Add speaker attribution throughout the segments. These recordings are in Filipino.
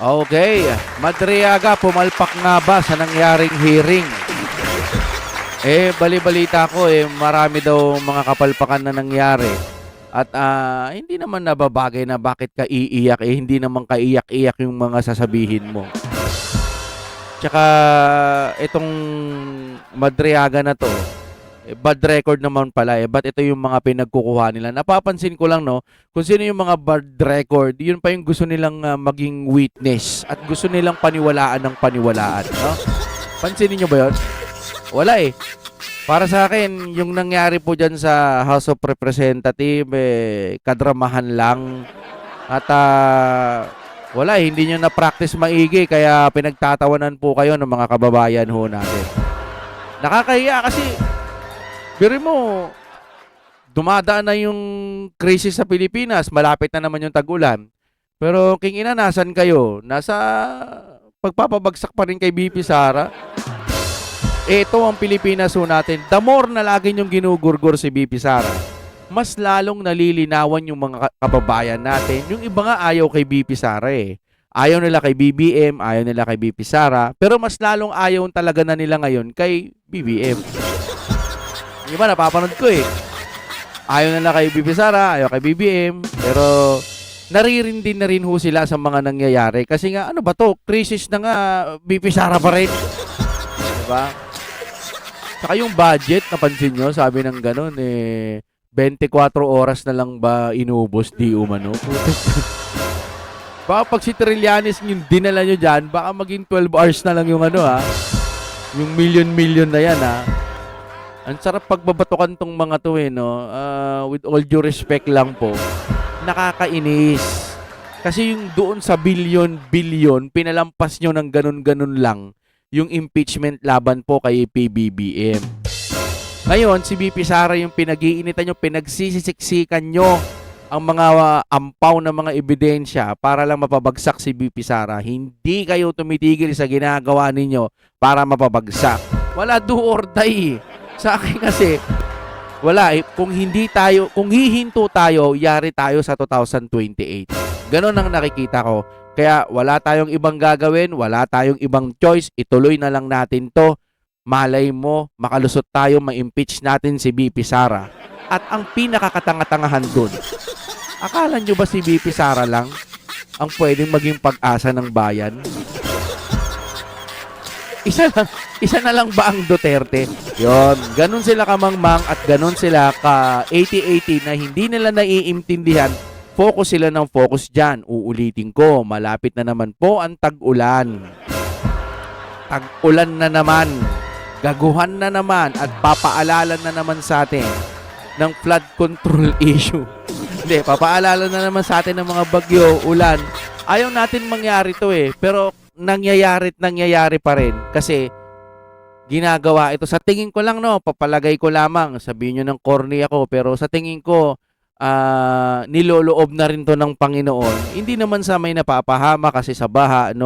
Speaker 1: Okay, Madriaga, pumalpak nga ba sa nangyaring hearing? Bali-balita ko marami daw mga kapalpakan na nangyari. At hindi naman nababagay na bakit ka iiyak hindi naman kaiyak-iyak yung mga sasabihin mo. Tsaka itong Madriaga na to, bad record naman pala ba't ito yung mga pinagkukuha nila? Napapansin ko lang no, kung sino yung mga bad record, yun pa yung gusto nilang maging witness at gusto nilang paniwalaan ng paniwalaan, no? Pansinin nyo ba yun? Wala Para sa akin, yung nangyari po dyan sa House of Representative, kadramahan lang. At wala hindi nyo na-practice maigi, kaya pinagtatawanan po kayo ng mga kababayan ho natin. Nakakahiya kasi, biro mo, dumadaan na yung krisis sa Pilipinas, malapit na naman yung tag-ulan. Pero king ina, nasan kayo? Nasa pagpapabagsak pa rin kay BP Sara. Ito ang Pilipinas ho natin. The more na lagi niyong ginugurgur si BP Sara, mas lalong nalilinawan yung mga kababayan natin. Yung iba nga ayaw kay BP Sara Ayaw nila kay BBM, ayaw nila kay BP Sara, pero mas lalong ayaw talaga na nila ngayon kay BBM. Yung iba napapanood ko Ayaw nila kay BP Sara, ayaw kay BBM, pero naririndi na rin ho sila sa mga nangyayari. Kasi nga, ano ba to? Crisis na nga, BP Sara pa rin. Diba? Saka yung budget, napansin nyo, sabi ng ganun, 24 oras na lang ba inubos di umano? Baka pag si Trillanes yung dinala nyo dyan, baka maging 12 hours na lang yung yung million na yan Ang sarap pagbabatukan tong mga to no? With all due respect lang po, nakakainis. Kasi yung doon sa billion, pinalampas nyo ng ganun-ganun lang yung impeachment laban po kay PBBM. Ngayon, si BP Sara yung pinag-iinitan nyo, pinagsisisiksikan nyo ang mga ampaw na mga ebidensya para lang mapabagsak si BP Sara. Hindi kayo tumitigil sa ginagawa ninyo para mapabagsak. Wala do or die. Sa akin kasi, wala Kung hihinto tayo, yari tayo sa 2028. Ganon ang nakikita ko. Kaya wala tayong ibang gagawin, wala tayong ibang choice, ituloy na lang natin to. Malay mo, makalusot tayo, ma-impeach natin si BP Sara. At ang pinakakatanga-tangahan dun, akala nyo ba si BP Sara lang ang pwedeng maging pag-asa ng bayan? Isa na lang ba ang Duterte? Yon, ganun sila kamangmang at ganun sila ka 80-80 na hindi nila naiintindihan. Focus sila ng focus dyan. Uulitin ko, malapit na naman po ang tag-ulan. Tag-ulan na naman. Gaguhan na naman at papaalala na naman sa atin ng flood control issue. Hindi, papaalala na naman sa atin ng mga bagyo, ulan. Ayaw natin mangyari to pero nangyayari pa rin kasi ginagawa ito. Sa tingin ko lang papalagay ko lamang, sabihin nyo ng corny ako, pero sa tingin ko, niloloob na rin to ng Panginoon. Hindi naman sa may napapahama kasi sa baha,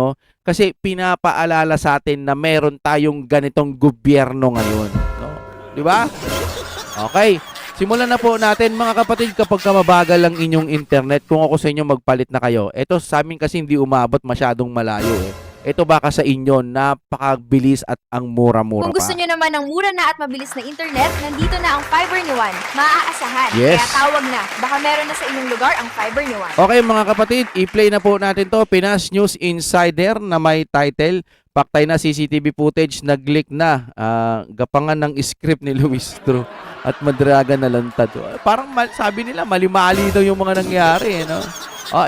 Speaker 1: Kasi pinapaalala sa atin na meron tayong ganitong gobyerno ngayon, Di ba? Okay. Simulan na po natin mga kapatid. Kapag mabagal lang inyong internet, kung ako sa inyo magpalit na kayo. Ito sa amin kasi hindi umabot masyadong malayo Ito baka sa inyo, napakabilis at ang mura-mura pa.
Speaker 2: Kung gusto nyo naman ng mura na at mabilis na internet, nandito na ang Fiber ni Juan. Maaasahan.
Speaker 1: Yes.
Speaker 2: Kaya tawag na. Baka meron na sa inyong lugar ang Fiber ni Juan.
Speaker 1: Okay mga kapatid, i-play na po natin to. Pinas News Insider na may title, Paktay na CCTV footage, nag-leak na. Gapangan ng script ni Luis Tro at Madriaga na lantad. Parang sabi nila, mali-mali daw yung mga nangyari.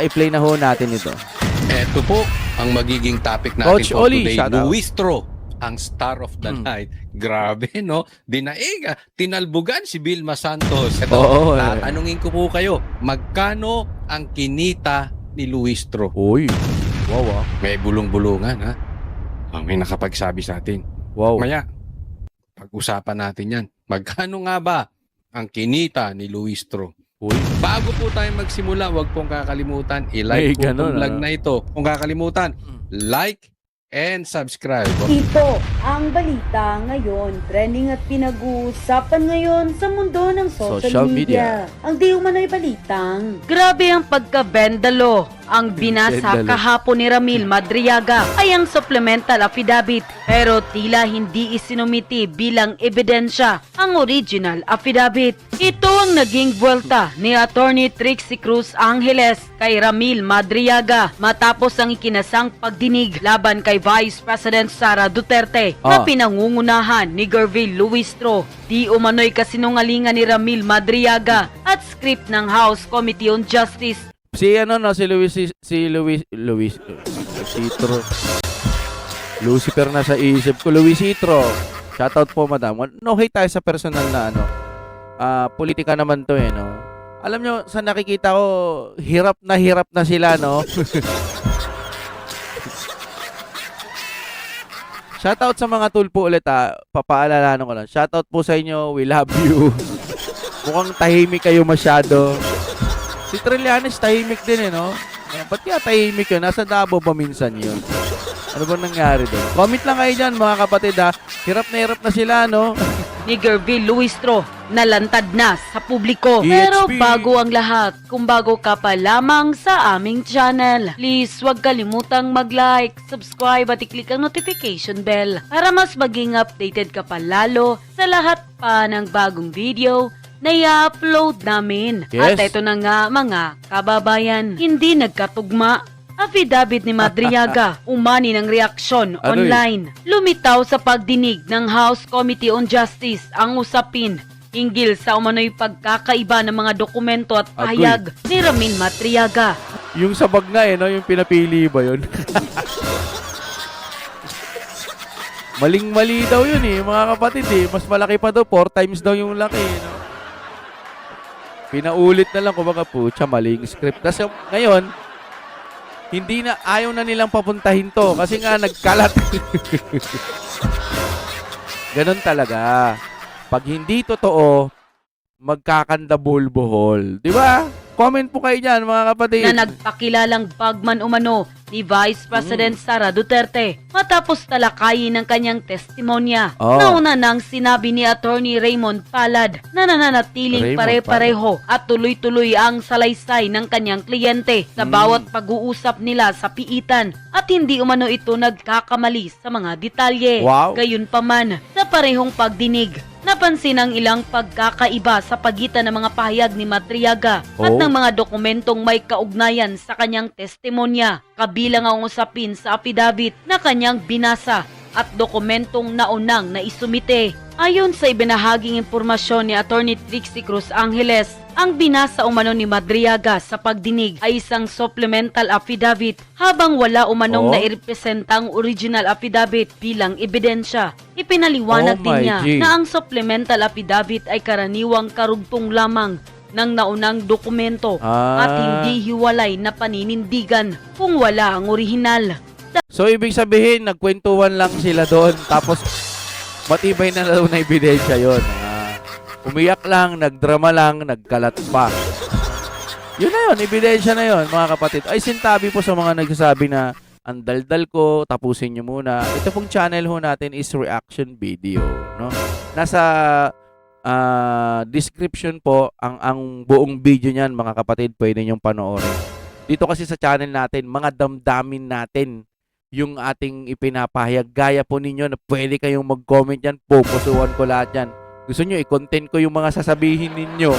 Speaker 1: I-play na ho natin ito.
Speaker 3: Ito po ang magiging topic natin
Speaker 1: Coach
Speaker 3: for
Speaker 1: Oli,
Speaker 3: today.
Speaker 1: shout out.
Speaker 3: Luis Tro, ang star of the night. Grabe, Dinaig, tinalbugan si Vilma Santos. Ito, tatanungin ko po kayo, magkano ang kinita ni Luis Tro?
Speaker 1: Uy, wow
Speaker 3: May bulong-bulungan, may nakapagsabi sa atin.
Speaker 1: Wow.
Speaker 3: Maya, pag-usapan natin yan. Magkano nga ba ang kinita ni Luis Tro?
Speaker 1: Uy.
Speaker 3: Bago po tayo magsimula, huwag pong kakalimutan, i-like po itong vlog na ito. Kung kakalimutan, like and subscribe.
Speaker 4: Ito ang balita ngayon. Trending at pinag-uusapan ngayon sa mundo ng social media. Ang di umano'y balitang, grabe ang pagkabendalo Ang binasa
Speaker 1: Sandali.
Speaker 4: kahapon ni Ramil Madriaga ay ang supplemental affidavit pero tila hindi isinumiti bilang ebidensya ang original affidavit. Ito ang naging vuelta ni Attorney Trixie Cruz Angeles kay Ramil Madriaga matapos ang ikinasang pagdinig laban kay Vice President Sara Duterte na pinangungunahan ni Gervil Luistro. Di umano'y kasinungalingan ni Ramil Madriaga at script ng House Committee on Justice.
Speaker 1: Si Luisitro. Lucifer na sa isip ko. Luisitro. Shoutout po, madam. No hate tayo sa personal na politika naman to no. Alam nyo, sa nakikita ko, hirap na sila, no? Shoutout sa mga tulpo ulit, papaalalahan ko lang. Shoutout po sa inyo. We love you. Mukhang tahimik kayo masyado. Si Trillanes tahimik din no? Ba't kaya tahimik yun? Nasa Davao ba minsan yun? Ano ba nangyari doon? Comment lang kayo dyan mga kapatid Hirap na sila no?
Speaker 4: Ni Gervil Luistro nalantad na sa publiko.
Speaker 1: EXP.
Speaker 4: Pero bago ang lahat, kung bago ka pa lamang sa aming channel, please huwag kalimutang mag-like, subscribe at i-click ang notification bell para mas maging updated ka pa lalo sa lahat pa ng bagong video na i-upload namin.
Speaker 1: Yes.
Speaker 4: At ito na nga mga kababayan, hindi nagkatugma. Affidavit ni Madriaga, umani ng reaksyon
Speaker 1: Ano
Speaker 4: online. Lumitaw sa pagdinig ng House Committee on Justice ang usapin hinggil sa umano'y pagkakaiba ng mga dokumento at pahayag ni Ramil Madriaga.
Speaker 1: Yung sabag nga no? Yung pinapili ba yun? Maling-mali daw yun mga kapatid Mas malaki pa daw, 4 times daw yung laki no? Pinaulit na lang kumbaga putya, maling script. Kasi ngayon, ayaw na nilang papuntahin to kasi nga nagkalat. Ganon talaga. Pag hindi totoo, magkakandabol-bohol. Di ba? Comment po kayo dyan, mga kapatid.
Speaker 4: Na nagpakilalang bagman umano ni Vice President Sara Duterte matapos talakayin ng kanyang testimonya. Nauna nang sinabi ni Attorney Raymond Palad na nananatiling pare-pareho at tuloy-tuloy ang salaysay ng kanyang kliyente sa bawat pag-uusap nila sa piitan at hindi umano ito nagkakamali sa mga detalye.
Speaker 1: Wow.
Speaker 4: Gayunpaman, sa parehong pagdinig, napansin ang ilang pagkakaiba sa pagitan ng mga pahayag ni Madriaga at ng mga dokumentong may kaugnayan sa kanyang testimonya, kabilang ang usapin sa affidavit na kanyang binasa at dokumentong naunang naisumite. Ayon sa ibinahaging impormasyon ni Attorney Trixie Cruz Angeles, ang binasa umano ni Madriaga sa pagdinig ay isang supplemental affidavit habang wala umanong nairepresentang original affidavit bilang ebidensya. Ipinaliwanag din niya na ang supplemental affidavit ay karaniwang karugtong lamang ng naunang dokumento at hindi hiwalay na paninindigan kung wala ang orihinal.
Speaker 1: So, ibig sabihin, nagkwentuhan lang sila doon tapos matibay na daw na ebidensya yun. Umiyak lang, nagdrama lang, nagkalat pa. Yun na yun, ebidensya na yun, mga kapatid. Ay, sintabi po sa mga nagsasabi na ang daldal ko, tapusin nyo muna. Ito pong channel ho natin is reaction video. No? Nasa description po ang buong video niyan, mga kapatid, pwede nyong panoorin. Dito kasi sa channel natin, mga damdamin natin yung ating ipinapahayag. Gaya po ninyo na pwede kayong mag-comment yan, pupusuan ko lahat yan. Gusto nyo, i-content ko yung mga sasabihin ninyo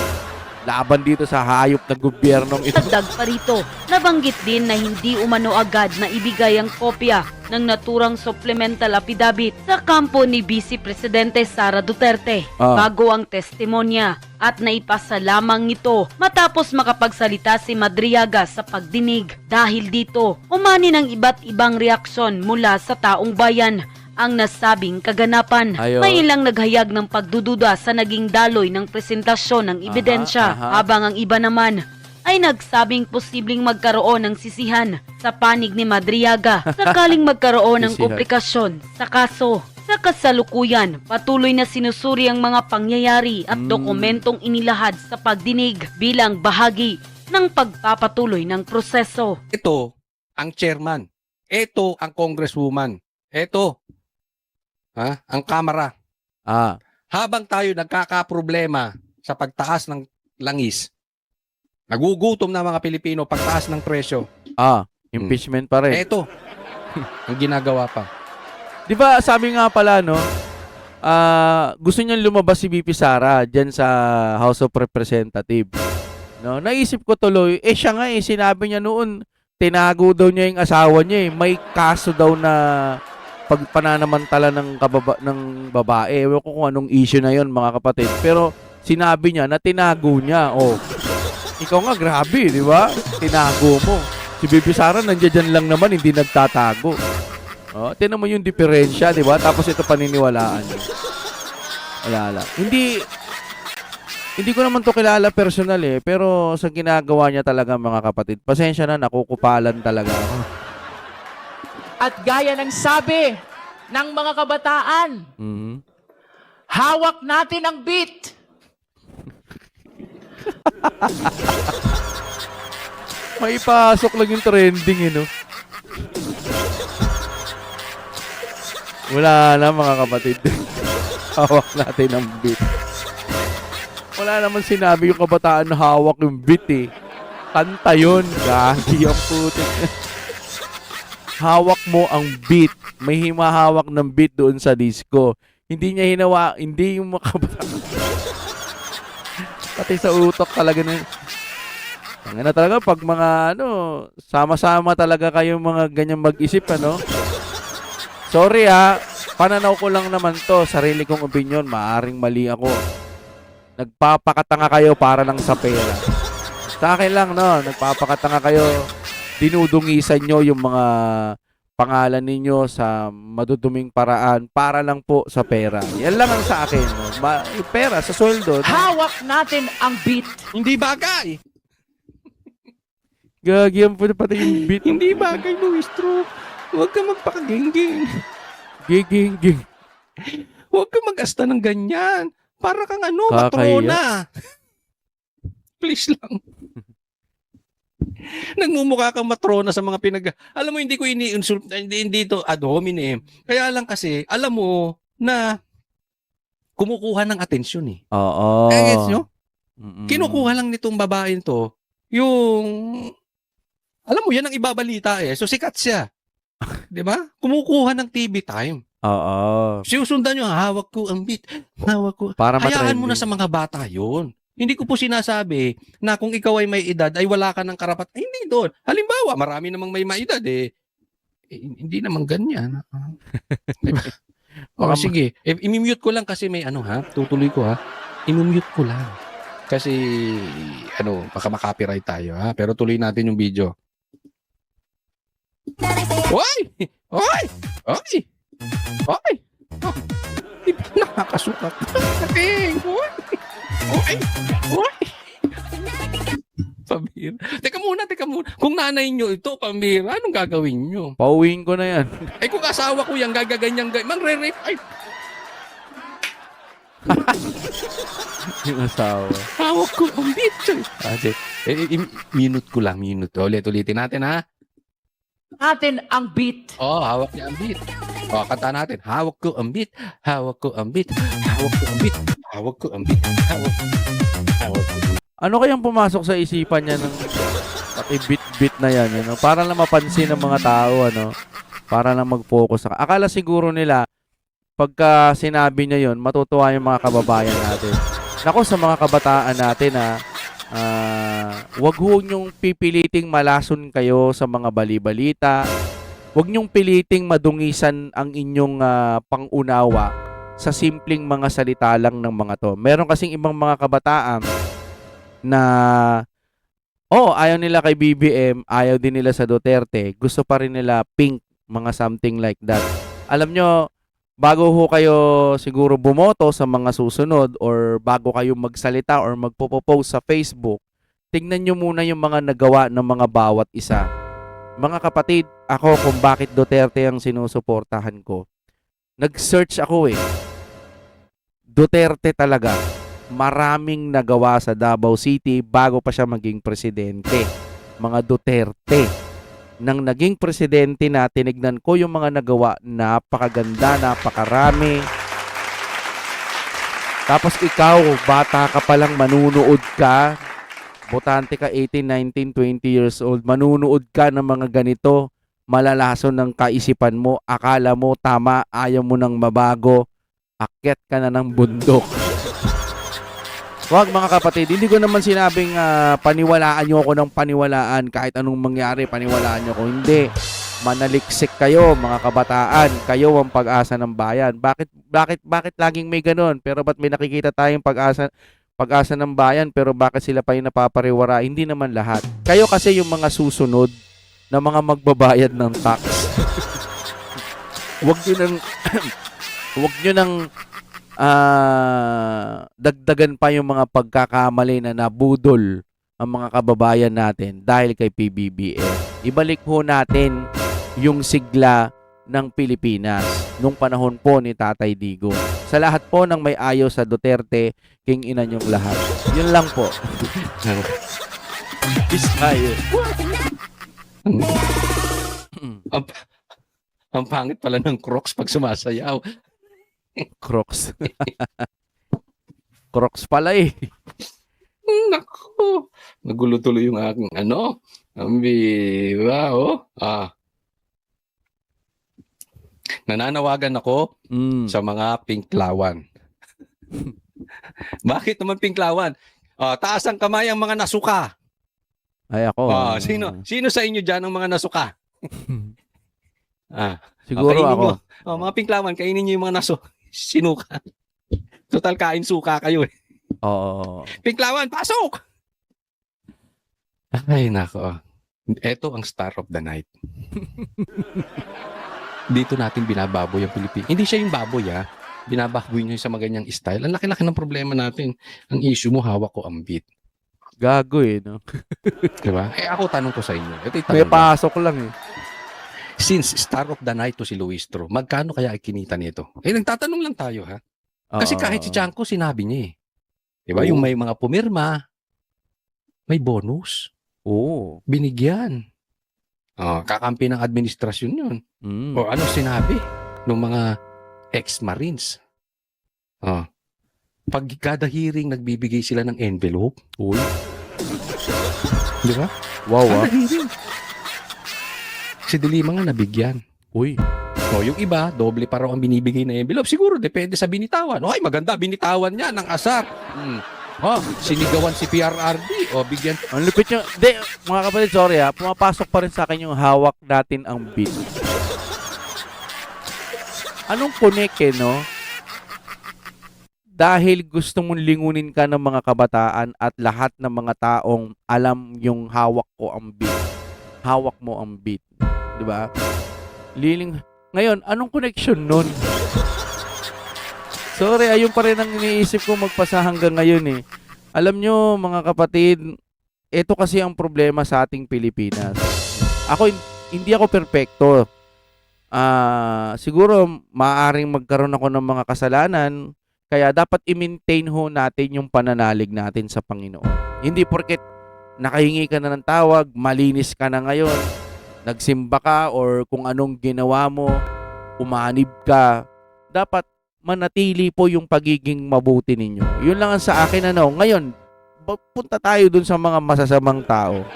Speaker 1: laban dito sa hayop na gobyernong ito.
Speaker 4: Dagdag pa rito, nabanggit din na hindi umano agad na ibigay ang kopya ng naturang supplemental affidavit sa kampo ni Vice Presidente Sara Duterte bago ang testimonya at naipasa lamang ito matapos makapagsalita si Madriaga sa pagdinig. Dahil dito, umani ng iba't ibang reaksyon mula sa taong bayan ang nasabing kaganapan. May ilang naghayag ng pagdududa sa naging daloy ng presentasyon ng ebidensya, habang ang iba naman ay nagsabing posibleng magkaroon ng sisihan sa panig ni Madriaga sakaling magkaroon ng komplikasyon sa kaso. Sa kasalukuyan, patuloy na sinusuri ang mga pangyayari at dokumentong inilahad sa pagdinig bilang bahagi ng pagpapatuloy ng proseso.
Speaker 3: Ito ang chairman. Ito ang congresswoman. Ito ang kamera. Habang tayo nagkakaproblema sa pagtaas ng langis, nagugutom na mga Pilipino pagtaas ng presyo.
Speaker 1: Impeachment pa rin.
Speaker 3: Eto, ang ginagawa pa.
Speaker 1: Di ba sabi nga pala, no, gusto niyang lumabas si VP Sara dyan sa House of Representatives. No, naisip ko tuloy, siya nga sinabi niya noon, tinago daw niya yung asawa niya May kaso daw na pagpananamantala ng babae. Ewan ko kung anong issue na yon mga kapatid. Pero sinabi niya na tinago niya. Ikaw nga, grabe, di ba? Tinago mo. Si VP Sara nandiyan lang naman, hindi nagtatago. Tinan mo yung diferensya, di ba? Tapos ito paniniwalaan niya. Wala. Hindi ko naman to kilala personal pero sa ginagawa niya talaga mga kapatid, pasensya na, nakukupalan talaga ako.
Speaker 5: At gaya ng sabi ng mga kabataan, hawak natin ang beat.
Speaker 1: May pasok lang yung trending no? Wala na mga kapatid. Hawak natin ang beat. Wala naman sinabi yung kabataan na hawak yung beat Kanta yun. Gagi ang putik. Hawak mo ang beat. May himahawak ng beat doon sa disco. Hindi niya hindi yung mga kabataan. Pati sa utok talaga na. Ang talaga pag mga sama-sama talaga kayo mga ganyang mag-isip Sorry pananaw ko lang naman to, sarili kong opinion, maaring mali ako. Nagpapakatanga kayo para lang sa pera. Sa akin lang nagpapakatanga kayo, dinudungisan nyo yung mga pangalan ninyo sa maduduming paraan para lang po sa pera. Yan lang ang sa akin. Yung pera sa sweldo.
Speaker 5: Hawak natin ang beat.
Speaker 3: Hindi bagay.
Speaker 1: Gagi ang pati yung beat.
Speaker 3: Hindi bagay, Luis True. Huwag ka magpakagingging.
Speaker 1: Giging.
Speaker 3: Huwag ka mag-asta ng ganyan. Para kang
Speaker 1: Kakahiya.
Speaker 3: matrona. Please lang. Nagmumukha kang matrona sa mga Alam mo, hindi ko ini-insult, hindi ito ad hominem. Kaya lang kasi, alam mo na kumukuha ng atensyon
Speaker 1: Oo.
Speaker 3: Kaya gets nyo?
Speaker 1: Mm-mm.
Speaker 3: Kinukuha lang nitong babaeng to, yung, alam mo, yan ang ibabalita So sikat siya. Di ba? Kumukuha ng TV time.
Speaker 1: Oo.
Speaker 3: Sinusundan nyo, hawak ko ang beat. Hawak ko.
Speaker 1: Para
Speaker 3: Hayaan mo na
Speaker 1: matrending.
Speaker 3: sa mga bata yun. Hindi ko po sinasabi na kung ikaw ay may edad ay wala ka ng karapat. Ay, hindi doon. Halimbawa, marami namang may edad hindi naman ganyan. Diba? Sige. I-mute ko lang kasi may tutuloy ko I-mute ko lang. Kasi baka makapiright tayo Pero tuloy natin yung video. Oy! Oy! Oy! Oy! Nakakasukat. Okay. Oy! Oy! Oy! Pambira. Teka muna. Kung nanay nyo ito, pambira, anong gagawin nyo?
Speaker 1: Pauwiin ko na yan.
Speaker 3: Kung asawa ko yan, gagaganyan, magre-rape. Ay,
Speaker 1: Yung asawa.
Speaker 3: hawak ko ang beat. Kasi, minute ko lang. Ulitin natin,
Speaker 5: Natin ang beat.
Speaker 3: hawak niya ang beat. Kanta natin. Hawak ko ang beat. Hawak ko ang beat. Hawak ko ang beat. Hawak ko ang beat. Hawak ko.
Speaker 1: Ano kayang pumasok sa isipan niya ng pati bit na yan, para lang mapansin ng mga tao, para lang mag-focus. Akala siguro nila, pagka sinabi niya yon, matutuwa yung mga kababayan natin. Nako, sa mga kabataan natin, wag ho niyong pipiliting malason kayo sa mga bali-balita. Wag niyong piliting madungisan ang inyong pangunawa sa simpleng mga salita lang ng mga to. Meron kasing ibang mga kabataan na ayaw nila kay BBM, ayaw din nila sa Duterte, gusto pa rin nila pink, mga something like that. Alam nyo, bago ho kayo siguro bumoto sa mga susunod or bago kayo magsalita or magpo-post sa Facebook, tingnan nyo muna yung mga nagawa ng mga bawat isa. Mga kapatid, ako kung bakit Duterte ang sinusuportahan ko, nag-search ako Duterte talaga. Maraming nagawa sa Davao City bago pa siya maging presidente. Mga Duterte. Nang naging presidente na, tinignan ko yung mga nagawa, napakaganda, napakarami. Tapos ikaw, bata ka palang manunood ka, botante ka 18, 19, 20 years old, manunood ka ng mga ganito, malalason ng kaisipan mo, akala mo tama, ayaw mo nang mabago, akyat ka na ng bundok. Wag mga kapatid, hindi ko naman sinabing paniwalaan nyo ako ng paniwalaan, kahit anong mangyari, paniwalaan nyo ako. Hindi. Manaliksik kayo mga kabataan, kayo ang pag-asa ng bayan. Bakit laging may ganun? Pero ba't may nakikita tayong pag-asa ng bayan, pero bakit sila pa yung napapariwara? Hindi naman lahat. Kayo kasi yung mga susunod na mga magbabayad ng tax. Huwag nyo nang huwag nyo nang dagdagan pa yung mga pagkakamali na nabudol ang mga kababayan natin dahil kay PBBM. Ibalik ho natin yung sigla ng Pilipinas nung panahon po ni Tatay Digong. Sa lahat po ng may ayaw sa Duterte, king ina niyong lahat. Yun lang po. Peace tayo.
Speaker 3: Ang pangit pala ng Crocs pag sumasayaw.
Speaker 1: Crocs. Crocs pala eh.
Speaker 3: Naku, nagulo tuloy yung aking ang biba, nananawagan ako sa mga pinklawan. Bakit naman pinklawan? Taas ang kamay ang mga nasuka.
Speaker 1: Ay ako.
Speaker 3: Sino sa inyo dyan ang mga nasuka?
Speaker 1: Siguro
Speaker 3: kainin
Speaker 1: ako.
Speaker 3: Nyo, mga pinklawan, kainin nyo yung mga sinuka. Total kain suka kayo eh.
Speaker 1: Oo.
Speaker 3: Pinklawan, pasok! Ay, nako. Ito ang star of the night. Dito natin binababoy ang Pilipinas. Hindi siya yung baboy, ha? Binababoy nyo sa maganyang style. Ang laki-laki ng problema natin. Ang issue mo, hawak ko ang beat.
Speaker 1: Gago eh, no?
Speaker 3: Diba? Ako tanong ko sa inyo. Ito yung
Speaker 1: May
Speaker 3: tanong ko.
Speaker 1: pasok lang eh.
Speaker 3: Since star of the night to si Luistro, magkano kaya ikinita nito? Nagtatanong lang tayo, ha? Kasi kahit si Chanko, sinabi niya eh. Diba? Yung may mga pumirma, may bonus.
Speaker 1: Oo.
Speaker 3: Binigyan. Kakampi ng administrasyon yun. O ano sinabi ng mga ex-marines? Pag kada hearing, nagbibigay sila ng envelope.
Speaker 1: Uy.
Speaker 3: Di ba?
Speaker 1: Wow,
Speaker 3: Kada hearing. Si Dilima nga nabigyan.
Speaker 1: Uy.
Speaker 3: Yung iba, doble pa raw ang binibigay na envelope. Siguro, depende sa binitawan. Ay, maganda, binitawan niya ng asar. Sinigawan si PRRD. Bigyan.
Speaker 1: Ang lupit nyo. Hindi, mga kapatid, sorry ha. Pumapasok pa rin sa akin yung hawak natin ang beat. Anong connect no? Dahil gusto mong lingunin ka ng mga kabataan at lahat ng mga taong alam yung hawak ko ang beat. Hawak mo ang beat. Diba? Ngayon, anong connection nun? Sorry, ayun pa rin ang iniisip ko magpasa hanggang ngayon eh. Alam nyo, mga kapatid, ito kasi ang problema sa ating Pilipinas. Hindi ako perpekto. Siguro, maaaring magkaroon ako ng mga kasalanan, kaya dapat i-maintain ho natin yung pananalig natin sa Panginoon. Hindi porket nakahingi ka na ng tawag, malinis ka na ngayon, nagsimba ka, or kung anong ginawa mo, umanib ka, dapat manatili po yung pagiging mabuti ninyo. Yun lang ang sa akin Ngayon, punta tayo dun sa mga masasamang tao.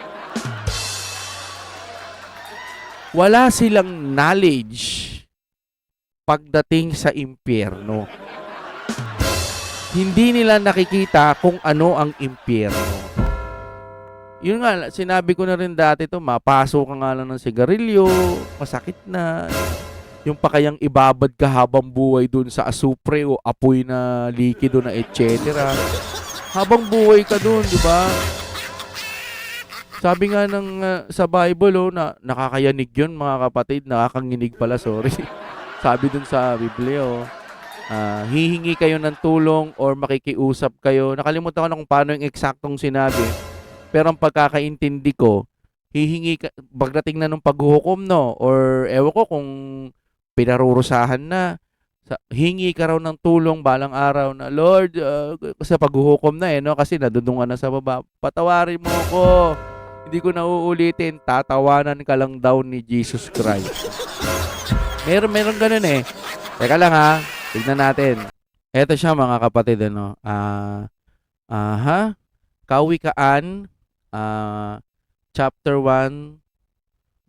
Speaker 1: Wala silang knowledge pagdating sa impyerno. Hindi nila nakikita kung ano ang impyerno. Yun nga, sinabi ko na rin dati mapasok ka nga lang ng sigarilyo, masakit na. Yung pa kayang ibabad ka habang buhay dun sa asupre o apoy na likido na etc. Habang buhay ka dun, di ba? Sabi nga sa Bible, na nakakayanig yun mga kapatid, nakakanginig pala, sorry. Sabi dun sa Biblia, hihingi kayo ng tulong or makikiusap kayo. Nakalimutan ko na kung paano yung eksaktong sinabi. Pero ang pagkakaintindi ko, hihingi ka, pagdating na ng paghuhukom, or ewan ko kung pinarurusahan na, hingi ka raw ng tulong balang araw na, Lord, sa paghuhukom na kasi nadudungan na sa baba, patawarin mo ko, hindi ko na uulitin, tatawanan ka lang daw ni Jesus Christ. Meron ganun eh. Teka lang ha, tignan natin. Eto siya mga kapatid, Kawikaan chapter 1,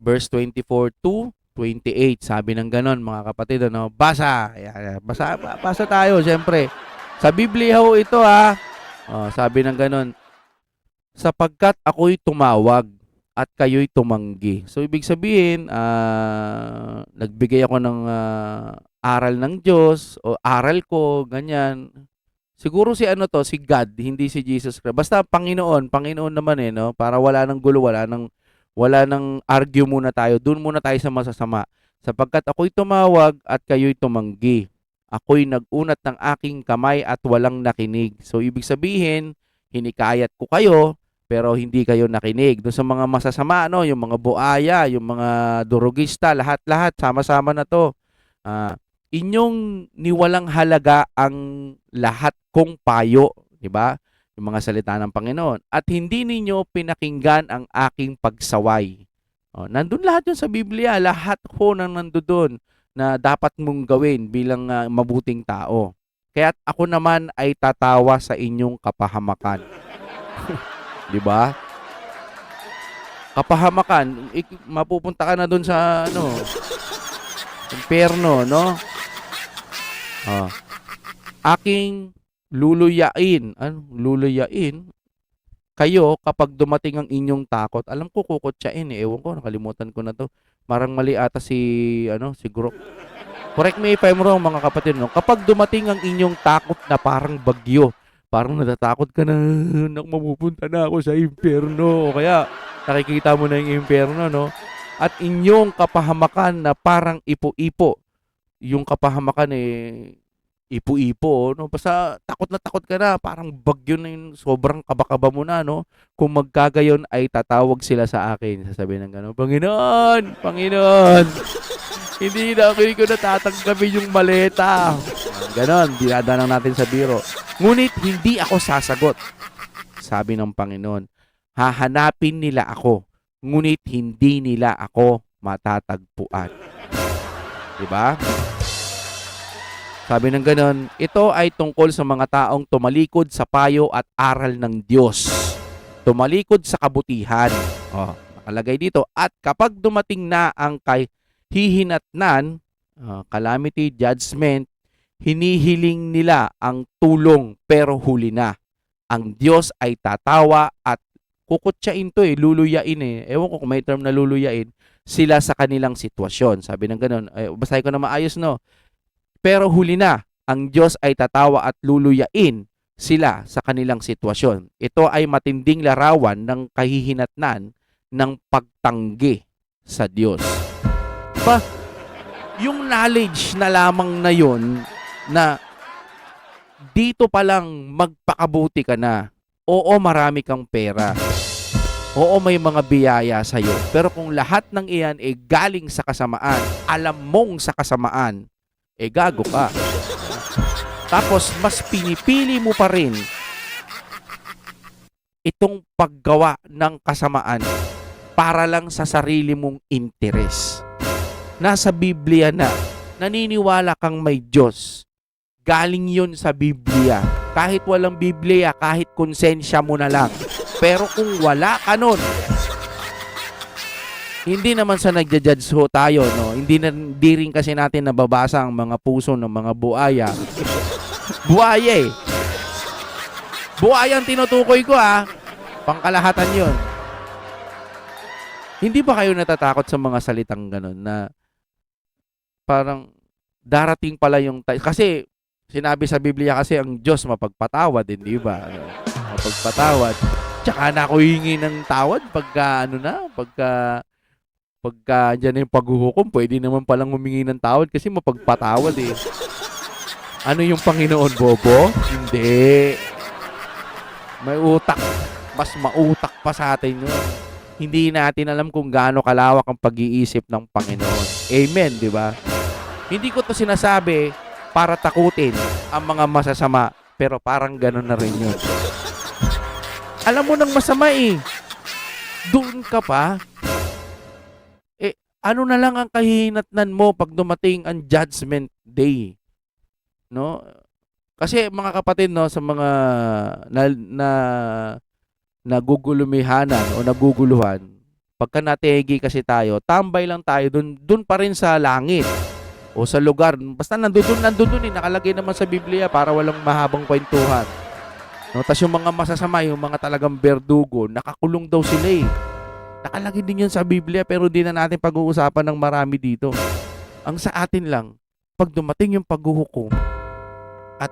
Speaker 1: verse 24 to 28. Sabi ng ganon, mga kapatid, ano? Basa. Ayan, basa tayo, siyempre. Sa Biblia ho ito, ha. Sabi ng ganon, sapagkat ako'y tumawag at kayo'y tumanggi. So, ibig sabihin, nagbigay ako ng aral ng Diyos o aral ko, ganyan. Siguro si si God, hindi si Jesus Christ. Basta Panginoon naman no? Para wala nang gulo, wala nang argue muna tayo. Doon muna tayo sa masasama. Sapagkat ako'y tumawag at kayo'y tumanggi. Ako'y nag-unat ng aking kamay at walang nakinig. So, ibig sabihin, hinikayat ko kayo, pero hindi kayo nakinig. Doon sa mga masasama, no? Yung mga buaya, yung mga durugista, lahat-lahat, sama-sama na to. Inyong niwalang halaga ang lahat kong payo, di ba? Yung mga salita ng Panginoon. At hindi ninyo pinakinggan ang aking pagsaway. Nandun lahat yun sa Biblia. Lahat ho nang nandun na dapat mong gawin bilang mabuting tao. Kaya't ako naman ay tatawa sa inyong kapahamakan. Di ba? Kapahamakan, mapupunta ka na dun sa impyerno, no? Aking luluyain. Luluyain kayo kapag dumating ang inyong takot. Alam ko kukutsain Ewan ko, nakalimutan ko na to. Marang mali ata si Group. Correct me if I'm wrong, mga kapatid, no? Kapag dumating ang inyong takot na parang bagyo, parang natatakot ka na, mapupunta na ako sa impyerno. O kaya nakikita mo na yung impyerno, no? At inyong kapahamakan na parang ipo-ipo. Yung kapahamakan ipo-ipo, no? Basta takot ka na, parang bagyo na yun, sobrang kaba-kaba mo na, no? Kung magkagayon ay tatawag sila sa akin. Sasabihin ng gano'n, Panginoon, hindi na ko natatanggapin yung maleta. Ganon, dinadaan natin sa biro. Ngunit hindi ako sasagot. Sabi ng Panginoon, hahanapin nila ako, ngunit hindi nila ako matatagpuan. Diba? Sabi ng ganon, ito ay tungkol sa mga taong tumalikod sa payo at aral ng Diyos. Tumalikod sa kabutihan. Nakalagay dito. At kapag dumating na ang hihinatnan, calamity, judgment, hinihiling nila ang tulong pero huli na. Ang Diyos ay tatawa at kukutsain to luluyain Ewan ko kung may term na luluyain sila sa kanilang sitwasyon. Sabi ng ganon, basahin ko na maayos, no? Pero huli na, ang Diyos ay tatawa at luluyain sila sa kanilang sitwasyon. Ito ay matinding larawan ng kahihinatnan ng pagtanggi sa Diyos. Yung knowledge na lamang na yun na dito pa lang magpakabuti ka na. Oo, marami kang pera. Oo, may mga biyaya sa'yo. Pero kung lahat ng iyan galing sa kasamaan, alam mong sa kasamaan, gago ka. Tapos, mas pinipili mo pa rin itong paggawa ng kasamaan para lang sa sarili mong interes. Nasa Biblia na, naniniwala kang may Diyos. Galing yun sa Biblia. Kahit walang Biblia, kahit konsensya mo na lang. Pero kung wala ka nun, hindi naman sa nagja-judge ho tayo, no? Hindi rin kasi natin nababasa ang mga puso ng mga buaya. Buaya Buaya ang tinutukoy ko, Pangkalahatan yun. Hindi ba kayo natatakot sa mga salitang ganun na parang darating pala yung kasi sinabi sa Biblia kasi ang Diyos mapagpatawad, hindi ba? Mapagpatawad. Tsaka na ako hingi ng tawad pagka dyan yung paghuhukom, pwede naman palang humingi ng tawad kasi mapagpatawad Ano yung Panginoon, bobo? Hindi. May utak. Mas mautak pa sa atin yun. Hindi natin alam kung gaano kalawak ang pag-iisip ng Panginoon. Amen, di ba? Hindi ko to sinasabi para takutin ang mga masasama, pero parang gano'n na rin yun. Alam mo nang masama doon ka pa. Ano na lang ang kahihinatnan mo pag dumating ang judgment day? No? Kasi mga kapatid, no, sa mga nagugulumihanan o naguguluhan, pagka nategi kasi tayo, tambay lang tayo dun pa rin sa langit o sa lugar. Basta nandun nakalagay naman sa Biblia para walang mahabang kwentuhan. No, tas yung mga masasama, yung mga talagang berdugo, nakakulong daw sila eh. Nakalagay din yun sa Biblia pero di na natin pag-uusapan ng marami dito. Ang sa atin lang, pag dumating yung paghuhukom at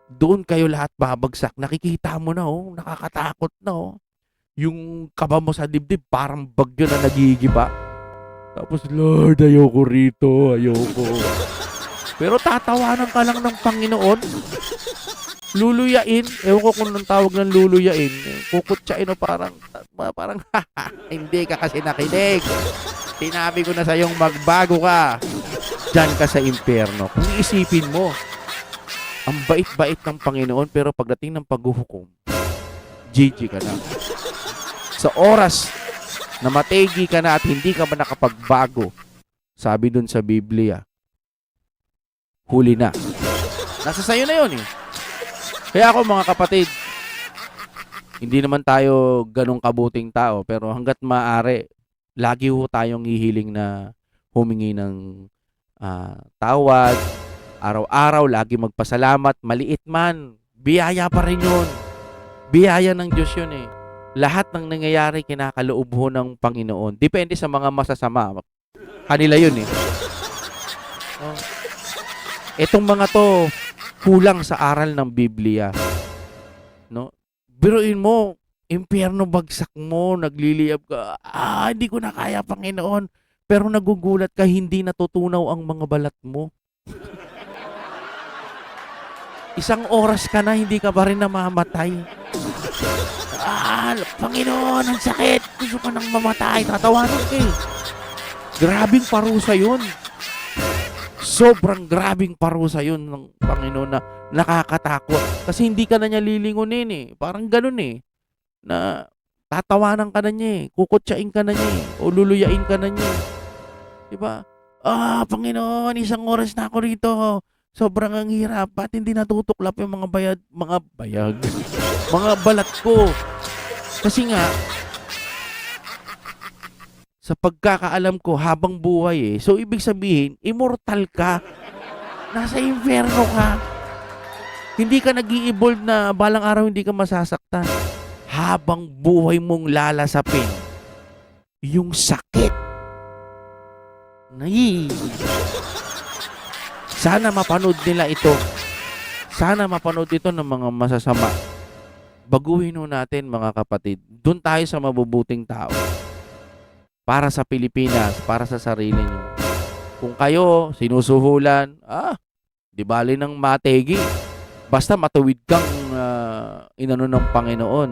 Speaker 1: doon kayo lahat babagsak, nakikita mo na nakakatakot na yung kaba mo sa dibdib parang bagyo na nagigiba. Tapos, Lord, ayoko rito, ayoko. Pero tatawanan ka lang ng Panginoon. Luluyain. Ewan ko kung nang tawag ng luluyain. Kukutsain o parang hindi ka kasi nakinig. Sinabi ko na sa'yong magbago ka. Diyan ka sa impyerno. Kung iisipin mo, ang bait-bait ng Panginoon pero pagdating ng paghuhukom, GG ka na. Sa oras na mategi ka na at hindi ka ba nakapagbago, sabi dun sa Biblia, huli na. Nasa sayo na yun eh. Kaya ako mga kapatid, hindi naman tayo ganong kabuting tao pero hanggat maaari, lagi ho tayong hihiling na humingi ng tawad, araw-araw, lagi magpasalamat, maliit man, biyaya pa rin yun. Biyaya ng Diyos yun eh. Lahat ng nangyayari kinakaloob ho ng Panginoon. Depende sa mga masasama. Kanila yun eh. Etong mga to, kulang sa aral ng Biblia. No? Biruin mo, impyerno bagsak mo, nagliliyab ka, hindi ko na kaya, Panginoon. Pero nagugulat ka, hindi natutunaw ang mga balat mo. Isang oras ka na, hindi ka ba rin namamatay? Panginoon, ang sakit. Gusto ko nang mamatay. Tatawanan ka eh. Grabing parusa yun. Sobrang grabing parusa yun ng Panginoon na nakakatakot. Kasi hindi ka na niya lilingunin eh. Parang ganun eh. Na tatawanan ka na niya eh. Kukutsain ka na niya eh. O luluyain ka na niya eh. Diba? Panginoon, isang oras na ako rito. Sobrang ang hirap. Ba't hindi natutuklap yung mga bayag? Mga balat ko. Kasi nga, sa pagkakaalam ko, habang buhay eh. So, ibig sabihin, immortal ka. Nasa inferno ka. Hindi ka nag-i-evolve na balang araw hindi ka masasaktan. Habang buhay mong lalasapin yung sakit. Sana mapanood nila ito. Sana mapanood ito ng mga masasama. Baguhin ho natin mga kapatid. Doon tayo sa mabubuting tao. Para sa Pilipinas, para sa sarili nyo. Kung kayo sinusuhulan, di bali ng mategi. Basta matuwid kang inano ng Panginoon.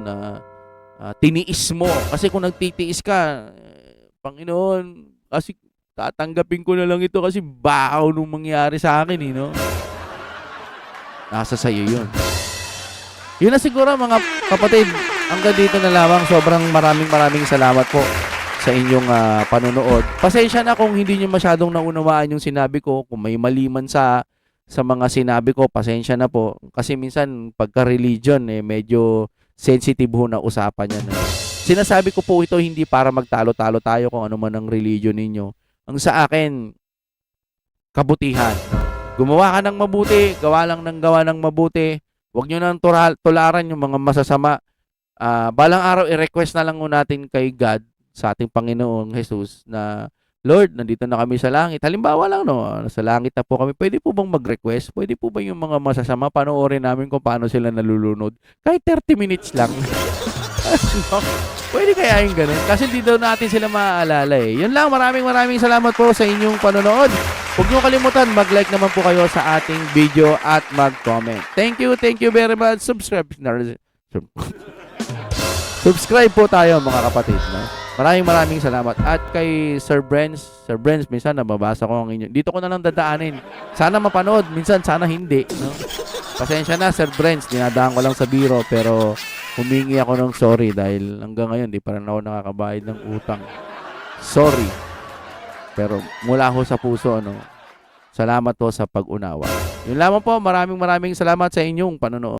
Speaker 1: Tiniis mo. Kasi kung nagtitiis ka, Panginoon, kasi tatanggapin ko na lang ito kasi bakaw nung mangyari sa akin, no? Nasa sayo yun. Yun na siguro mga kapatid. Hanggang dito na lamang. Sobrang maraming salamat po sa inyong panonood. Pasensya na kung hindi nyo masyadong naunawaan yung sinabi ko. Kung may mali man sa mga sinabi ko, pasensya na po. Kasi minsan, pagka-religion, medyo sensitive ho na usapan yan. Sinasabi ko po ito hindi para magtalo-talo tayo kung ano man ang religion ninyo. Ang sa akin, kabutihan. Gumawa ka ng mabuti, gawa ng mabuti. Huwag nyo nang tularan yung mga masasama. Balang araw, i-request na lang natin kay God, sa ating Panginoong Jesus, na Lord, nandito na kami sa langit. Halimbawa lang, sa langit na po kami. Pwede po bang mag-request? Pwede po ba yung mga masasama? Panoorin namin kung paano sila nalulunod. Kahit 30 minutes lang. Pwede kaya yung ganun? Kasi hindi daw natin sila maaalala eh. Yun lang, maraming salamat po sa inyong panonood. Huwag niyo kalimutan, mag-like naman po kayo sa ating video at mag-comment. Thank you very much. Subscribe po tayo mga kapatid. No? Maraming salamat. At kay Sir Brens, minsan nababasa ko ang inyo. Dito ko na lang dadaanin. Sana mapanood, minsan sana hindi. No? Pasensya na Sir Brens, dinadaan ko lang sa biro pero humingi ako ng sorry dahil hanggang ngayon di pa rin ako nakakabayad ng utang. Sorry. Pero mula ho sa puso, salamat po sa pag-unawa. Yun lamang po, maraming salamat sa inyong panonood.